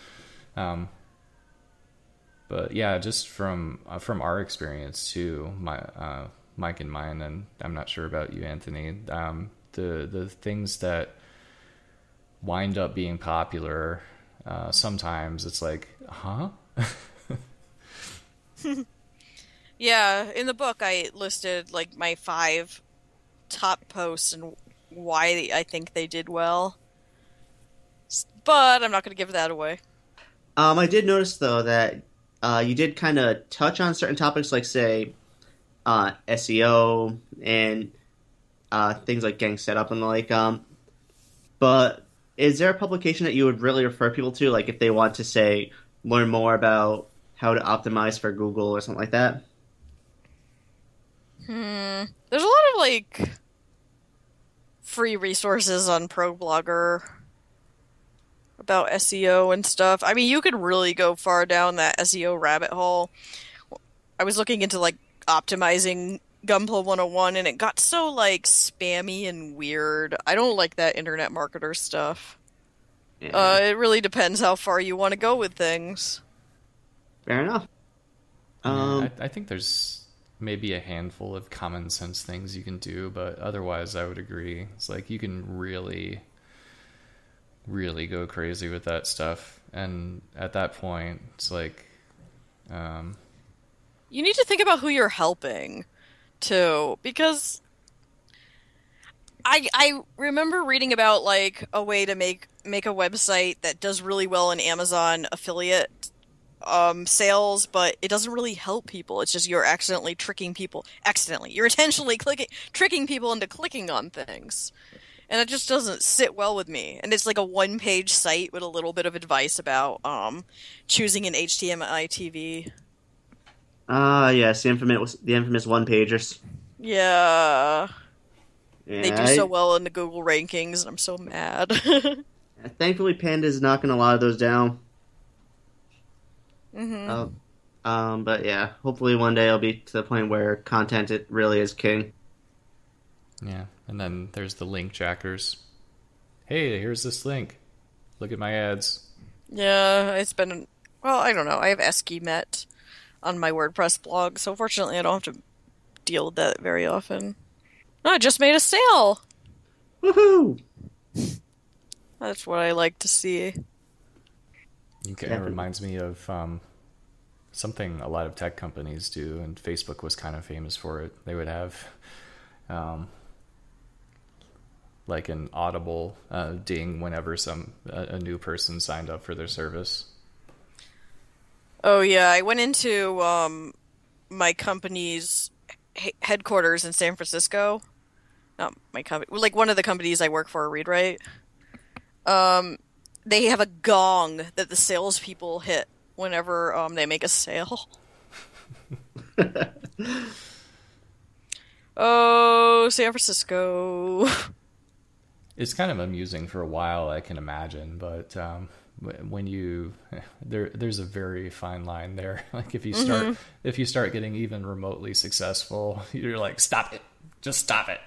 But yeah, just from our experience too, Mike and mine, and I'm not sure about you, Anthony. The things that wind up being popular, sometimes it's like, huh? Yeah, in the book I listed like my 5 top posts and why I think they did well. But I'm not going to give that away. I did notice though that you did kind of touch on certain topics, like say SEO and things like gang setup and the like. But is there a publication that you would really refer people to, like if they want to say learn more about how to optimize for Google or something like that? There's a lot of like free resources on ProBlogger about SEO and stuff. I mean, you could really go far down that SEO rabbit hole. I was looking into like optimizing Gunpla 101 and it got so like spammy and weird. I don't like that internet marketer stuff. Yeah. It really depends how far you want to go with things. Fair enough. I think there's maybe a handful of common sense things you can do, but otherwise I would agree. It's like you can really, really go crazy with that stuff. And at that point, it's like... You need to think about who you're helping, too, because I remember reading about like a way to make a website that does really well in Amazon affiliate sales, but it doesn't really help people. It's just you're accidentally tricking people. You're intentionally tricking people into clicking on things. And it just doesn't sit well with me. And it's like a 1-page site with a little bit of advice about choosing an HDMI TV. Yes, the infamous one-pagers. Yeah. Yeah, They do so well in the Google rankings, and I'm so mad. Thankfully, Panda's knocking a lot of those down. But yeah, hopefully one day I'll be to the point where content it really is king. Yeah, and then there's the link jackers. Hey, here's this link. Look at my ads. Yeah, it's been... Well, I don't know. I have Eskymet on my WordPress blog, so fortunately I don't have to deal with that very often. Oh, I just made a sale! Woohoo! That's what I like to see. Okay, it reminds me of something a lot of tech companies do, and Facebook was kind of famous for it. They would have like an audible ding whenever a new person signed up for their service. Oh yeah, I went into my company's headquarters in San Francisco. Not my company, like one of the companies I work for, ReadWrite. They have a gong that the salespeople hit whenever they make a sale. Oh, San Francisco. It's kind of amusing for a while, I can imagine, but when there's a very fine line there. Like if you start getting even remotely successful, you're like, stop it, just stop it.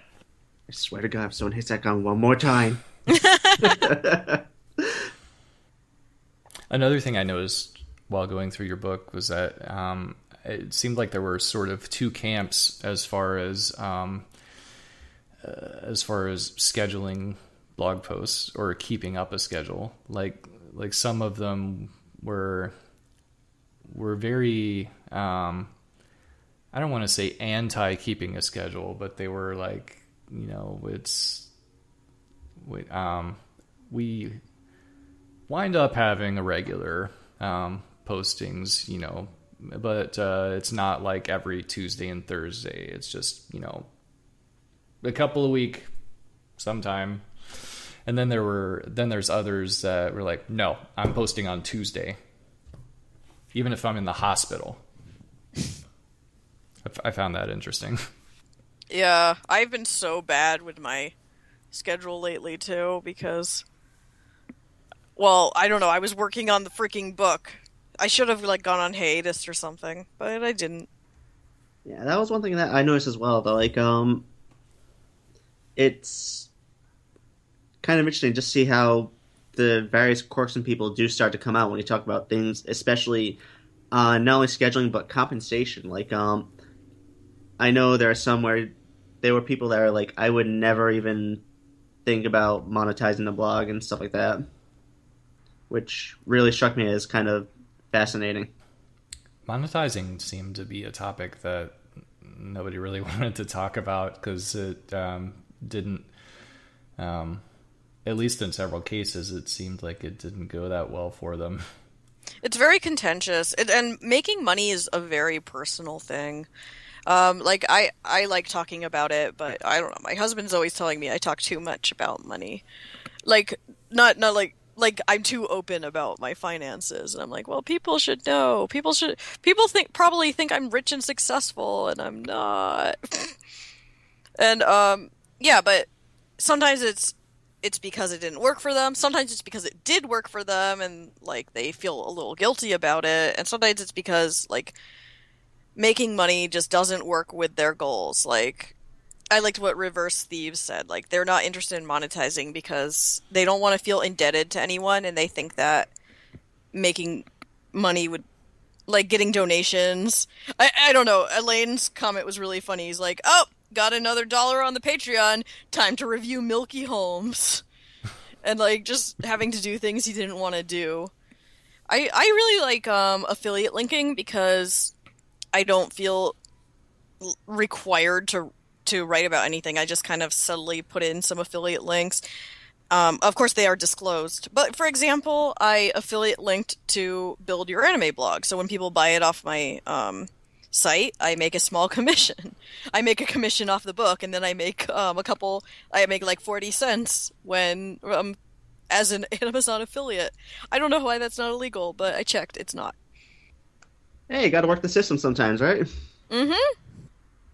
I swear to God, if someone hits that gun one more time. Another thing I noticed while going through your book was that it seemed like there were sort of 2 camps as far as scheduling blog posts or keeping up a schedule. Like some of them were very I don't want to say anti keeping a schedule, but they were like, we wind up having irregular postings, but it's not like every Tuesday and Thursday. It's just, a couple a week sometime. And then there's others that were like, no, I'm posting on Tuesday, even if I'm in the hospital. I found that interesting. Yeah, I've been so bad with my schedule lately too, because, well, I don't know, I was working on the freaking book. I should have gone on hiatus or something, but I didn't. Yeah, that was one thing that I noticed as well, though. It's kind of interesting to see how the various quirks in people do start to come out when you talk about things, especially not only scheduling but compensation. I know there are some where there were people that are like, I would never even think about monetizing the blog and stuff like that, which really struck me as kind of fascinating. Monetizing seemed to be a topic that nobody really wanted to talk about because it didn't, at least in several cases, it seemed like it didn't go that well for them. It's very contentious, and making money is a very personal thing. I like talking about it, but I don't know. My husband's always telling me I talk too much about money. Not like I'm too open about my finances, and I'm like, well, people should know. People probably think I'm rich and successful, and I'm not. And yeah, but sometimes it's because it didn't work for them. Sometimes it's because it did work for them, and they feel a little guilty about it. And sometimes it's because making money just doesn't work with their goals. I liked what Reverse Thieves said. They're not interested in monetizing because they don't want to feel indebted to anyone, and they think that making money would, getting donations. I don't know. Elaine's comment was really funny. He's like, oh, got another $1 on the Patreon. Time to review Milky Holmes. And, just having to do things he didn't want to do. I really like affiliate linking because I don't feel required to write about anything. I just kind of subtly put in some affiliate links. Of course, they are disclosed. But, for example, I affiliate linked to Build Your Anime blog. So when people buy it off my site, I make a small commission. I make a commission off the book, and then I make I make 40 cents when as an Amazon affiliate. I don't know why that's not illegal, but I checked. It's not. Hey, you gotta work the system sometimes, right? Mm-hmm.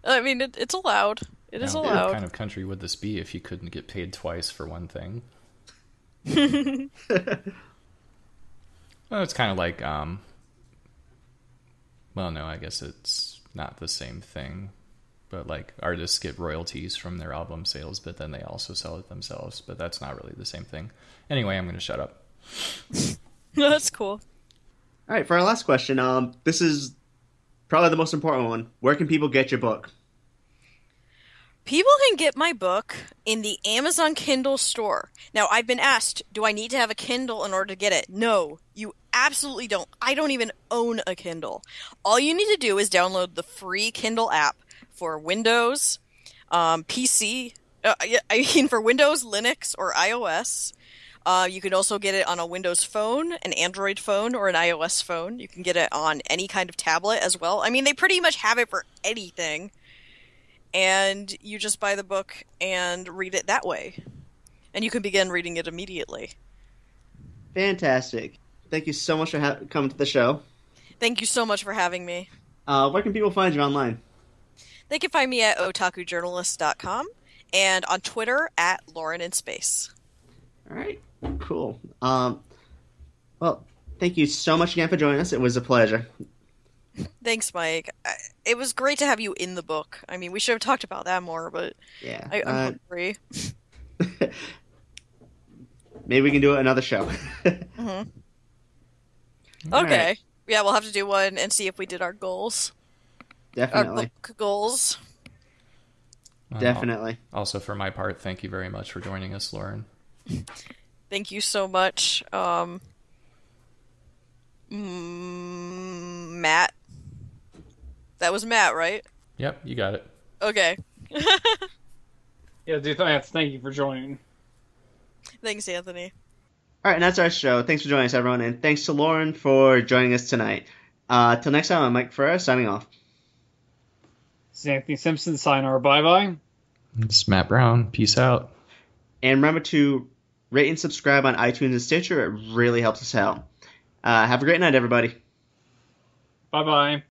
I mean, it's allowed. It is allowed. What kind of country would this be if you couldn't get paid twice for one thing? Well, it's kind of like, well, no, I guess it's not the same thing. But artists get royalties from their album sales, but then they also sell it themselves. But that's not really the same thing. Anyway, I'm going to shut up. That's cool. All right, for our last question, this is probably the most important one. Where can people get your book? People can get my book in the Amazon Kindle store. Now, I've been asked, do I need to have a Kindle in order to get it? No, you absolutely don't. I don't even own a Kindle. All you need to do is download the free Kindle app for Windows, PC, for Windows, Linux, or iOS. You can also get it on a Windows phone, an Android phone, or an iOS phone. You can get it on any kind of tablet as well. I mean, they pretty much have it for anything. And you just buy the book and read it that way. And you can begin reading it immediately. Fantastic. Thank you so much for coming to the show. Thank you so much for having me. Where can people find you online? They can find me at otakujournalist.com and on Twitter at @LaurenInSpace. All right. Cool. Well, thank you so much again for joining us. It was a pleasure. Thanks, Mike. It was great to have you in the book. I mean, we should have talked about that more, but yeah, I'm hungry. Maybe we can do another show. Mm-hmm. Okay. Right. Yeah, we'll have to do one and see if we did our goals. Definitely. Our book goals. Definitely. Also, for my part, thank you very much for joining us, Lauren. Thank you so much, Matt. That was Matt, right? Yep, you got it. Okay. Yeah, dude, thank you for joining. Thanks, Anthony. All right, and that's our show. Thanks for joining us, everyone, and thanks to Lauren for joining us tonight. Till next time, I'm Mike Ferreira, signing off. This is Anthony Simpson, sayonara, bye-bye. It's Matt Brown. Peace out. And remember to rate and subscribe on iTunes and Stitcher. It really helps us out. Have a great night, everybody. Bye-bye.